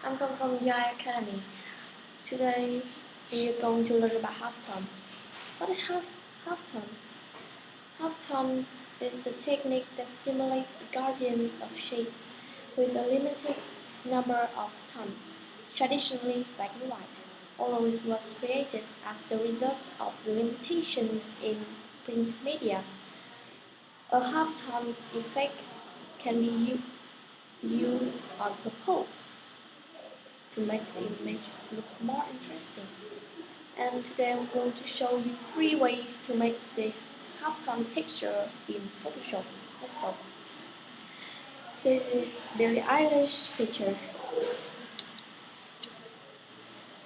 I'm coming from Jai Academy. Today we are going to learn about halftone. What is halftone? Halftones is the technique that simulates a gradient of shades with a limited number of tones, traditionally black and white, although it was created as the result of the limitations in print media. A halftone effect can be used on purpose to make the image look more interesting. And today I'm going to show you 3 ways to make the halftone texture in Photoshop. Let's go. This is Billie Eilish picture.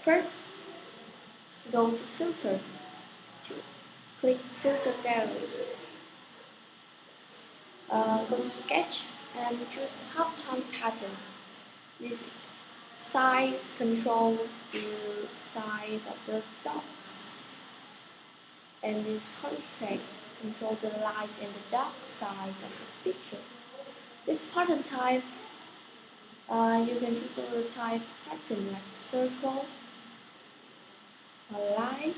First, go to Filter. Click Filter Gallery. Go to Sketch and choose halftone pattern. This size control the size of the dots, and this contrast control the light and the dark side of the picture. This pattern type, you can choose all the type pattern like circle or line.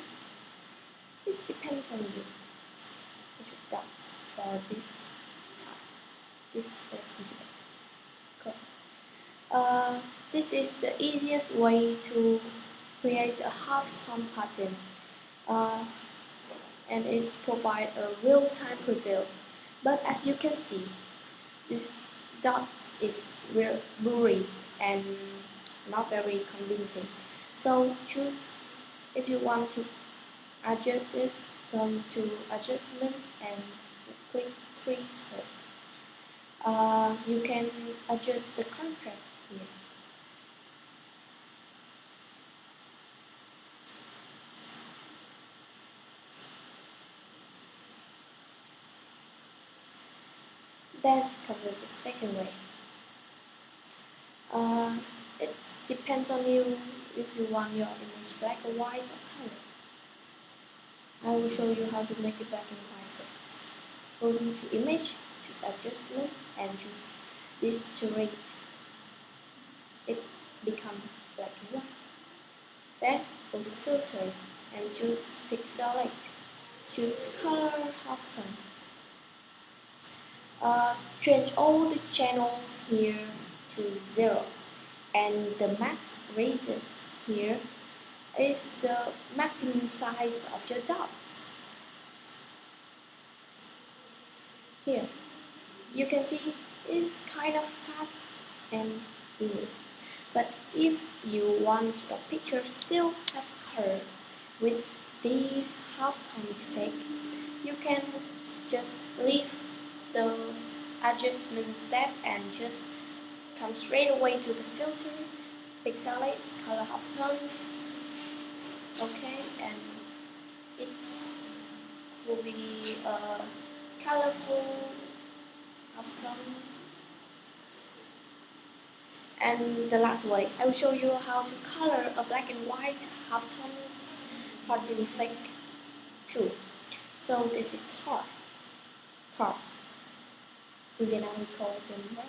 This depends on you. Put your dots for this type. This person today. Cool. This is the easiest way to create a halftone pattern, and it provides a real-time preview. But as you can see, this dot is real blurry and not very convincing. So choose, if you want to adjust it, come to Adjustment and click Freeze. You can adjust the contrast here. Then comes the second way. It depends on you if you want your image black or white or color. I will show you how to make it black and white first. Go to Image, choose Adjustment, and choose Distorted. It becomes black and white. Then go to Filter and choose Pixelate. Choose Color Halftone. Change all the channels here to 0, and the max radius here is the maximum size of your dots. Here, you can see it's kind of fast and easy. But if you want your picture still have color with this halftone effect, you can just leave those adjustment step and just come straight away to the filter, pixelate, color halftone. Okay, and it will be a colorful halftone. And the last way, I will show you how to color a black and white halftone pattern effect too. So this is TAR. In Vietnam we call them what?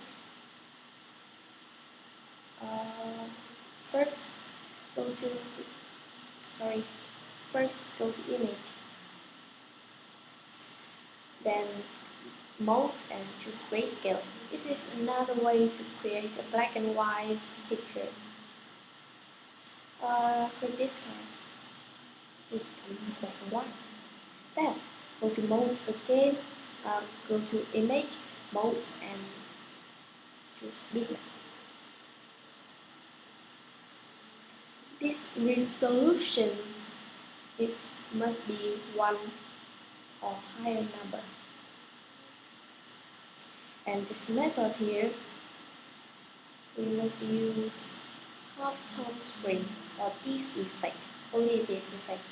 First go to Image, then Mode and choose Grayscale. This is another way to create a black and white picture. Click this one. It becomes black and white. Then go to Mode again, go to Image, Mode, and choose Bitmap. This resolution must be 1 or higher number. And this method here, we must use halftone spring for this effect, only this effect.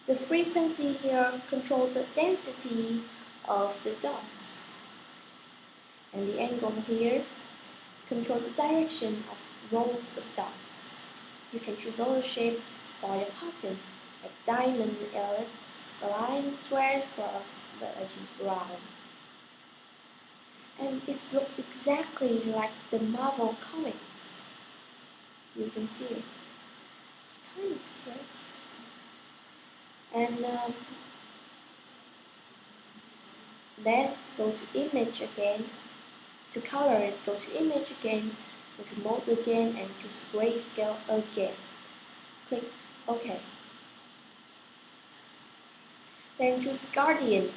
The frequency here controls the density of the dots, and the angle here controls the direction of rows of dots. You can choose all the shapes for your pattern, like diamond, ellipse, line, squares, cross, but I choose round. And it looks exactly like the Marvel comics. You can see it. Kind of stress. And then go to image again. To color it, go to image again, go to mode again, and choose grayscale again. Click OK. Then choose Guardian.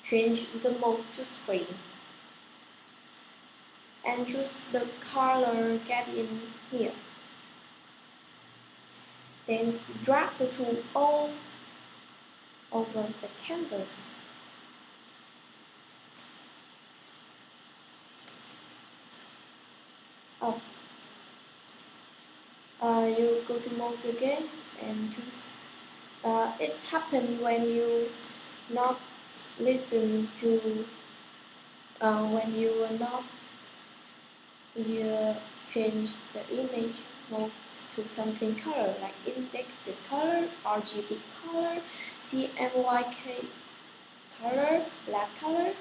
Change the mode to screen. And choose the color gradient here. Then drag the tool all over the canvas. Oh. You go to mode again and choose. It's happened when you not listen to when you not you change the image mode to something color like indexed color, RGB color, CMYK color, black color.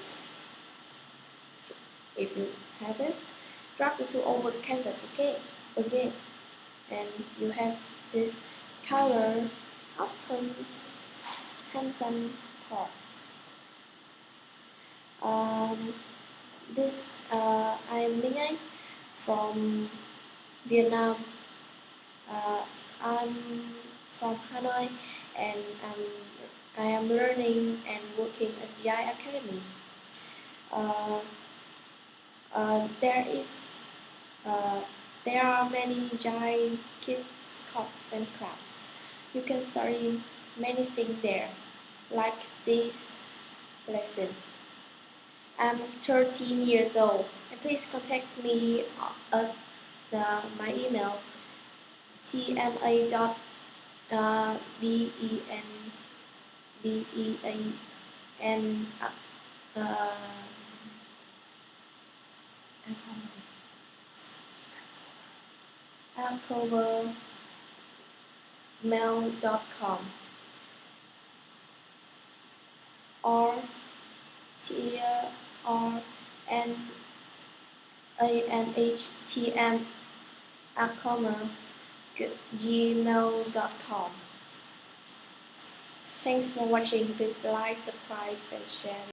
If you have it, drag the tool over the canvas again, and you have this color Halftone handsome part. This I'm Minh Anh from Vietnam. I'm from Hanoi, and I am learning and working at Giải Academy. There are many Giải kids courses and classes. You can study many things there, like this lesson. I'm 13 years old, and please contact me at my email @mail.com or tranmanh@gmail.com. Thanks for watching. Please like, subscribe, and share.